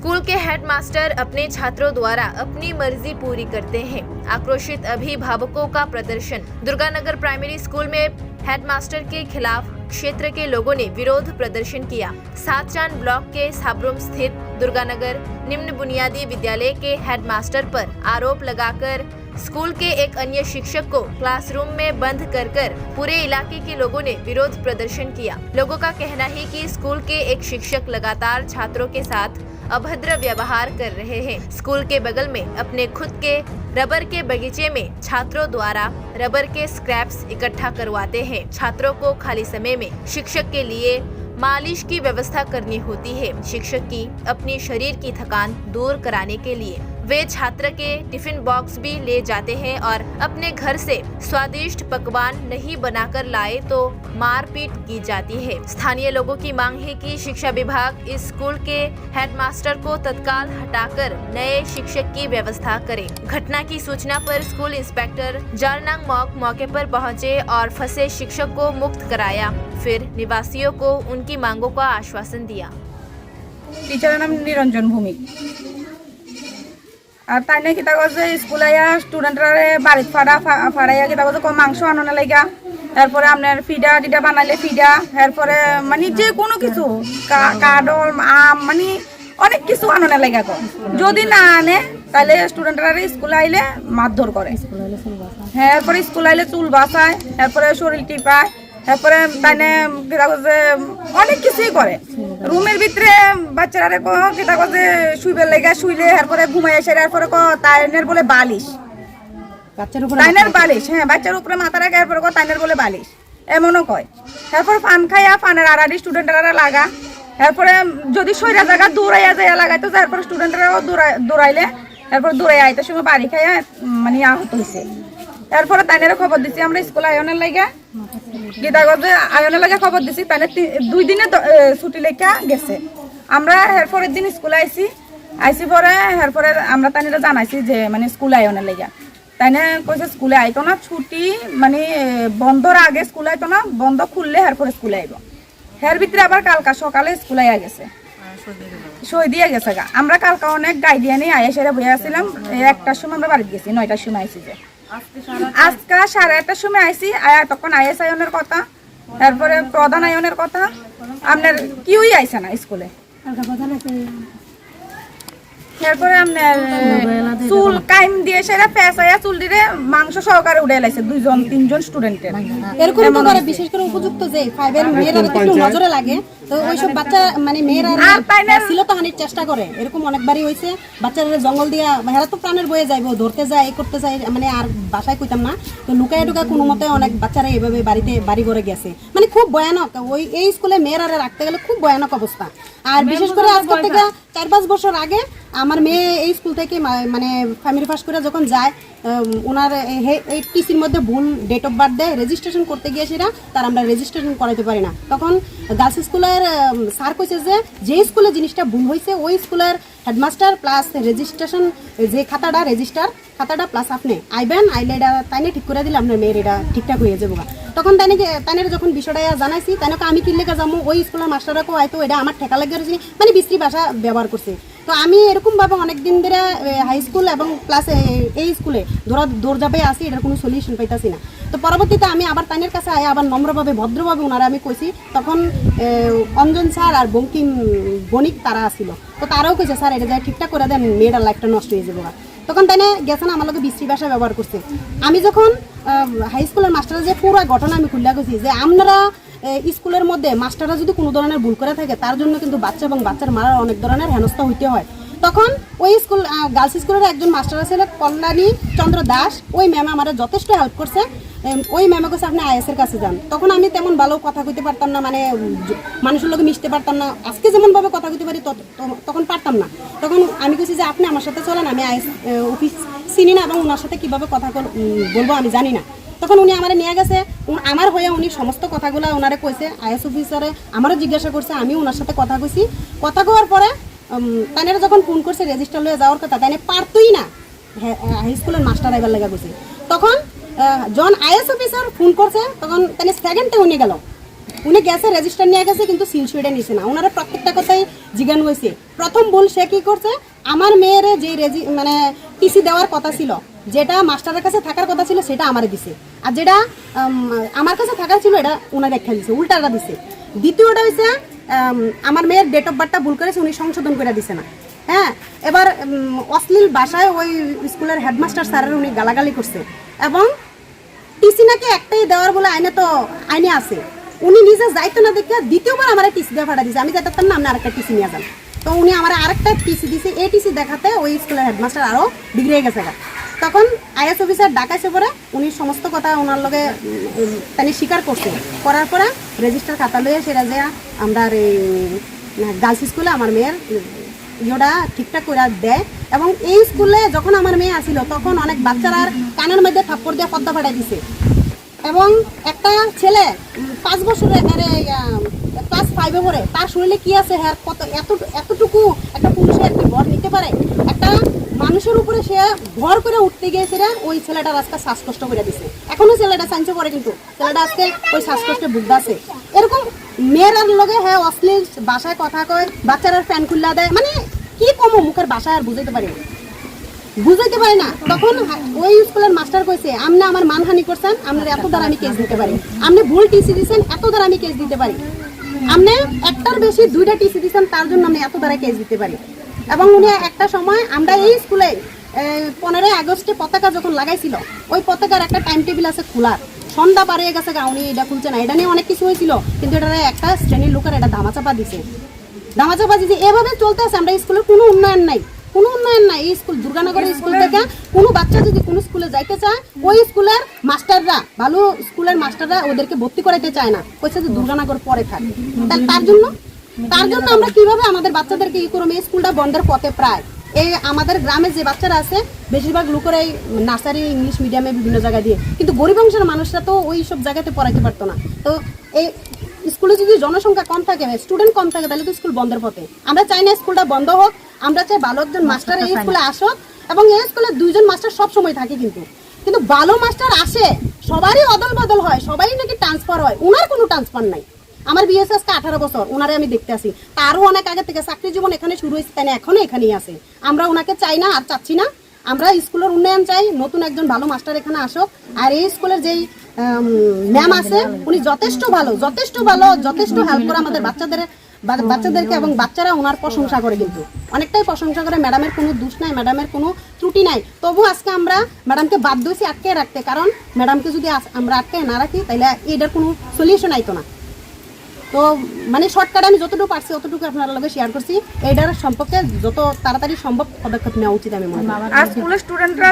School के headmaster अपने छात्रों द्वारा अपनी मर्जी पूरी करते हैं। आक्रोशित अभिभावकों का प्रदर्शन। दुर्गानगर प्राइमरी स्कूल में हेडमास्टर के खिलाफ क्षेत्र के लोगों ने विरोध प्रदर्शन किया। सातचांद ब्लॉक के साबरूम स्थित दुर्गानगर निम्न बुनियादी विद्यालय के हेडमास्टर पर आरोप लगाकर स्कूल के एक अन्य शिक्षक को क्लासरूम में बंद कर पूरे इलाके के लोगों ने विरोध प्रदर्शन किया। लोगों का कहना है कि स्कूल के एक शिक्षक लगातार छात्रों के साथ अभद्र व्यवहार कर रहे हैं। स्कूल के बगल में अपने खुद के रबर के बगीचे में छात्रों द्वारा रबर के स्क्रैप्स इकट्ठा करवाते हैं। छात्रों को खाली समय में शिक्षक के लिए मालिश की व्यवस्था करनी होती है। शिक्षक की अपनी शरीर की थकान दूर कराने के लिए वे छात्र के टिफिन बॉक्स भी ले जाते हैं और अपने घर से स्वादिष्ट पकवान नहीं बनाकर लाए तो मारपीट की जाती है। स्थानीय लोगों की मांग है कि शिक्षा विभाग इस स्कूल के हेडमास्टर को तत्काल हटाकर नए शिक्षक की व्यवस्था करे। घटना की सूचना पर स्कूल इंस्पेक्टर जारनांग मॉक मौके पर पहुंचे और फंसे शिक्षक को मुक्त कराया। फिर निवासियों को उनकी मांगों का आश्वासन दिया। टीचर नाम निरंजन भूमिक আর তাই না কিতা করছে স্কুলে স্টুডেন্টরা বাড়িতে ফাড়াইয়া কিতা করছে মাংস আনানো লাগা, তারপরে আপনার ফিডা টিডা বানাইলে ফিডা, এরপরে মানে যে কোনো কিছু কাডল আম মানে অনেক কিছু আনানো লাগা কর, যদি না আনে তাহলে স্টুডেন্টরা স্কুলে আইলে মারধর করে। হ্যাঁ, এরপরে স্কুলে আইলে চুল বাসায়, এরপরে শরীর টিপায়, এরপরে তাইনে কিতা করছে অনেক কিছুই করে। রুমের ভিতরে বাচ্চারা কিতা করছে শুইবার লাগা, শুইলে এরপরে ঘুমাই আসে, এরপরে তাইনের বলে বালিশ, তাইনের বালিশ, হ্যাঁ বাচ্চার উপরে মাথা রাখে, এরপরে তাইনের বলে বালিশ এমনও কয়। এরপর ফান খাইয়া ফানের আড়াড়ি স্টুডেন্টরা লাগা, এরপরে যদি সইরা জায়গা দৌড়াইয়া যাইয়া লাগাইতো, এরপরে স্টুডেন্টরাও দৌড়াইলে এরপর দৌড়াই আইতে সময় বাড়ি খাইয়া মানে আহত হয়েছে। এরপরে তাইনের খবর দিচ্ছি আমরা স্কুলে আয়নের লাগা, গীতা করছে আয়নের লাগা খবর দিচ্ছি, তাইলে 2 দিনে ছুটি লেখা গেছে। আমরা এরপরের দিন স্কুলে আইসি পরে এরপরে আমরা তাইনেরা জানাইছি যে মানে স্কুলে আয়নের লাগা, তাইনে কইছে স্কুলে আইতো না, ছুটি মানে বন্ধর আগে স্কুলে আইতো না, বন্ধ খুললে এরপরে স্কুলে আইব। এর ভিতরে আবার কালকা সকালে স্কুলে আইয়া গেছে, সই দিয়ে গেছে গা। আমরা কালকা অনেক গাইডিয়ানি আয়া সেরা বইয়া আসছিলাম, 1টার সময় আমরা বাড়িতে গেছি, 9টার সময় আইসি যে আজকে 8:30টার সময় আইসি। আয়া তখন আইএস আয়নের কথা, তারপরে প্রধান আয়নের কথা, আপনার কিউই আইসে না স্কুলে। এরপরে আপনার চুল কাইম দিয়ে সেরা পেঁচাইয়া চুল দিয়ে মাংস সহকারে উড়ে লাইছে 2-3জন স্টুডেন্টের। এরকম তো করে বিশেষ করে উপযুক্ত যে 5 এর মেয়েরা একটু নজরে লাগে, তো ওইসব বাচ্চা মানে মেয়েরা শ্লীলতাহানির চেষ্টা করে, এরকম অনেকবারই হয়েছে। বাচ্চারা জঙ্গল দিয়া হেরা তো প্রাণের বয়ে যাইব, ধরতে যায়, এই করতে যায়, মানে আর বাসায় কইতাম না, তো লুকায় টুকা কোনো মতে অনেক বাচ্চারা এইভাবে বাড়ি ঘরে গেছে, মানে খুব ভয়ানক। ওই এই স্কুলে মেয়েরা রাখতে গেলে খুব ভয়ানক অবস্থা। আর বিশেষ করে আজকে থেকে 4-5 বছর আগে আমার মেয়ে এই স্কুল থেকে মানে ফ্যামিলি ফার্স্ট করে যখন যায়, ওনার এই টিসির মধ্যে ভুল ডেট অফ বার্থ দেয়, রেজিস্ট্রেশন করতে গিয়ে সেটা তার আমরা রেজিস্ট্রেশন করাইতে পারি না। তখন গার্লস স্কুলের স্যার কইছে যে স্কুলে জিনিসটা ভুল হয়েছে ওই স্কুলের হেডমাস্টার প্লাস রেজিস্ট্রেশন যে খাতাটা রেজিস্টার খাতাটা প্লাস আপনি আইবেন, আইলে এটা তাইনে ঠিক করে দিলে আপনার মেয়ের এটা ঠিকঠাক হয়ে যাবো। তখন তাইনের যখন বিষয়টা জানাইছি, তাইনকে আমি কি লেখা যাবো, ওই স্কুলের মাস্টাররা কো হয়তো এটা আমার ঠেকা লাগে, মানে বিশ্রী ভাষা ব্যবহার করছে। তো আমি এরকমভাবে অনেকদিন ধরে হাই স্কুল এবং প্লাস এই স্কুলে দৌড় আসি, এটার কোনো সলিউশন পাইতেছি না। তো পরবর্তীতে আমি আবার তাইনের কাছে আয় আবার নম্রভাবে ভদ্রভাবে ওনারা আমি কইছি, তখন অঞ্জন স্যার আর বঙ্কিম বণিক তারা আসছিল, তো তারাও কইছে স্যার এটা যায় ঠিকঠাক করে দেন, মেয়েটার লাইফটা নষ্ট হয়ে যাবো। তখন তাইনে গেছেন আমার লোক বিশ্রী ভাষা ব্যবহার করছে। আমি যখন হাই স্কুলের মাস্টারের যে পুরো ঘটনা আমি খুলে গেছি যে আপনারা স্কুলের মধ্যে মাস্টাররা যদি কোনো ধরনের ভুল করে থাকে তার জন্য কিন্তু বাচ্চা এবং বাচ্চার মারার অনেক ধরনের হেনস্থা হইতে হয়। তখন ওই স্কুল গার্লস স্কুলের একজন মাস্টার ছিল কল্যাণী চন্দ্র দাস, ওই ম্যাম আমার যথেষ্ট হেল্প করছে। ওই ম্যামে কাছে আপনি আইএসের কাছে যান। তখন আমি তেমন ভালো কথা কইতে পারতাম না, মানে মানুষের লোকে মিশতে পারতাম না, আজকে যেমনভাবে কথা কইতে পারি তখন পারতাম না। তখন আমি কইছি যে আপনি আমার সাথে চলেন, আমি আইএস অফিস চিনি না এবং ওনার সাথে কীভাবে কথা বলবো আমি জানি না। তখন উনি আমার নিয়ে গেছে, আমার হয়ে উনি সমস্ত কথাগুলো ওনারে কইছে, আইএস অফিসারে আমারও জিজ্ঞাসা করছে, আমি ওনার সাথে কথা কইছি। কথা কওয়ার পরে তাইনের যখন ফোন করছে রেজিস্টার লয়ে যাওয়ার কথা, তাইনে পারতই না হাই স্কুলের মাস্টার আইবার লাগা গেছে। তখন যখন আইএস অফিসার ফোন করছে তখন তাইনে সেকেন্ডে উনি গেল উনি গেছে রেজিস্টার নিয়ে গেছে কিন্তু সিলশুইডে নিছে না। ওনারা প্রত্যেকটা কথাই জিজ্ঞাসা হয়েছে। প্রথম ভুল সে কি করছে, আমার মেয়ের যে মানে টিসি দেওয়ার কথা ছিল, যেটা মাস্টারের কাছে থাকার কথা ছিল সেটা আমারে দিছে, আর যেটা আমার কাছে থাকার ছিল এটা ওনার একটা দিছে, উল্টাটা দিছে। দ্বিতীয়টা হয়েছে আমার মেয়ের ডেট অফ বার্থটা ভুল করেছে, উনি সংশোধন করে দিছে না। হ্যাঁ, এবার অশ্লীল ভাষায় ওই স্কুলের হেডমাস্টার স্যারের উনি গালাগালি করছে, এবং টিসি নাকি একটাই দেওয়ার বলে আইনে আছে। উনি নিজে যাইতো না দেখে দ্বিতীয়বার আমার টিসি দেওয়া ফাটা দিছে। আমি যাইতাম না, আপনি আরেকটা টিসি নিয়ে যান। তো উনি আমার আরেকটা টিসি দিছে। এই টিসি দেখাতে ওই স্কুলের হেডমাস্টার আরও বিগড়ে গেছে। তখন আইএস অফিসার ডাকাইছে পরে উনি সমস্ত কথা ওনার লগে তিনি স্বীকার করছে। করার পরে রেজিস্টার খাতা লইয়ে সেটা যে আমরা গার্লস স্কুলে আমার মেয়ের ইয়েটা ঠিকঠাক করে দেয়। এবং এই স্কুলে যখন আমার মেয়ে আসিল তখন অনেক বাচ্চারা কানের মধ্যে থাপ্পড় দিয়ে পদ্মা ফাটাই দিছে। এবং একটা ছেলে 5 বছরের ক্লাস 5-এ পড়ে, তার শরীরে কি আছে হ্যাঁ কত এতটুকু একটা পুরুষের কি ভর নিতে পারে? একটা মানুষের উপরে সে ভর করে উঠতে গিয়েছে, ওই ছেলেটার আজকে শ্বাসকষ্ট করে দিছে। এখনো ছেলেটা সাইন্সে পড়ে কিন্তু ছেলেটা আজকে ওই শ্বাসকষ্টে ভুগছে। এরকম মেয়েরার লগে হ্যাঁ অশ্লীল ভাষায় কথা কয়, বাচ্চারা ফ্যান খুল্লা দেয়, মানে কি কম মুখের ভাষায় আর বুঝাইতে পারি না। তখন ওই স্কুলের মাস্টার কইছে, আপনি আমার মানহানি করছেন, আপনার এত দ্বারা আমি কেস দিতে পারি। আপনি ভুল টিসি দিচ্ছেন, এত দ্বারা আমি কেস দিতে পারি। আপনি একটার বেশি 2টা টিসি দিচ্ছেন, তার জন্য আমি এত দ্বারা কেস দিতে পারি। এবং উনি একটা সময় আমরা এই স্কুলে 15 আগস্টে পতাকা যখন লাগাইছিল, ওই পতাকার একটা টাইম টেবিল আছে খোলার, সন্ধ্যা পারিয়ে গেছে, উনি এটা খুলছে না। এটা নিয়ে অনেক কিছু হয়েছিল, কিন্তু এটা একটা শ্রেণীর লোকের এটা ধামাচাপা দিছে। এভাবে চলতে আছে। আমরা স্কুলের কোনো উন্নয়ন নাই। এই স্কুল দুর্গানগরের স্কুল থেকে কোনো বাচ্চা যদি কোনো স্কুলে যাইতে চায়, ওই স্কুলের মাস্টাররা, ভালো স্কুলের মাস্টাররা ওদেরকে ভর্তি করাইতে চায় না, কইছে যে দুর্গানগর পরে থাক। তার জন্য আমরা কিভাবে আমাদের বাচ্চাদেরকে ই করবো? এই স্কুলটা বন্ধের পথে প্রায়। এই আমাদের গ্রামে যে বাচ্চারা আছে বেশিরভাগ লোকের এই নার্সারি ইংলিশ মিডিয়ামে বিভিন্ন জায়গায় দিয়ে, কিন্তু গরিব অংশের মানুষরা তো ওই সব জায়গাতে পড়াইতে পারতো না। তো এই স্কুলে যদি জনসংখ্যা কম থাকে, স্টুডেন্ট কম থাকে, তাহলে তো স্কুল বন্ধের পথে। আমরা চাই না স্কুলটা বন্ধ হোক, আমরা চাই ভালো একজন মাস্টার এই স্কুলে আসুক, এবং এই স্কুলে 2জন মাস্টার সব সময় থাকে। কিন্তু ভালো মাস্টার আসে, সবারই অদল বদল হয়, সবারই নাকি ট্রান্সফার হয়, ওনার কোনো ট্রান্সফার নাই। আমার বিয়ে হয়েছে আজকে 18 বছর, ওনারে আমি দেখতে আসি, তারও অনেক আগে থেকে চাকরি জীবন এখানে শুরু হয়েছে, তাই না এখনো এখানেই আছে। আমরা ওনাকে চাই না আর চাচ্ছি না। আমরা স্কুলের উন্নয়ন চাই, নতুন একজন ভালো মাস্টার এখানে আসুক। আর এই স্কুলের যেই ম্যাম আছে উনি যথেষ্ট ভালো, যথেষ্ট হেল্প করে আমাদের বাচ্চাদেরকে, এবং বাচ্চারা ওনার প্রশংসা করে, কিন্তু অনেকটাই প্রশংসা করে। ম্যাডামের কোনো দোষ নাই, ম্যাডামের কোনো ত্রুটি নাই। তবু আজকে আমরা ম্যাডামকে বাধ্য হয়েছি আটকে রাখতে, কারণ ম্যাডামকে যদি আমরা আটকে না রাখি তাহলে এটার কোনো সলিউশন আইতো না। তো মানে শর্টকাট আমি যতটুকু পারছি অতটুকু আপনার লগে শেয়ার করছি। এটার সম্পর্কে যত তাড়াতাড়ি সম্ভব পদক্ষেপ নেওয়া উচিত আমি মনে করি। আর স্কুলের স্টুডেন্টরা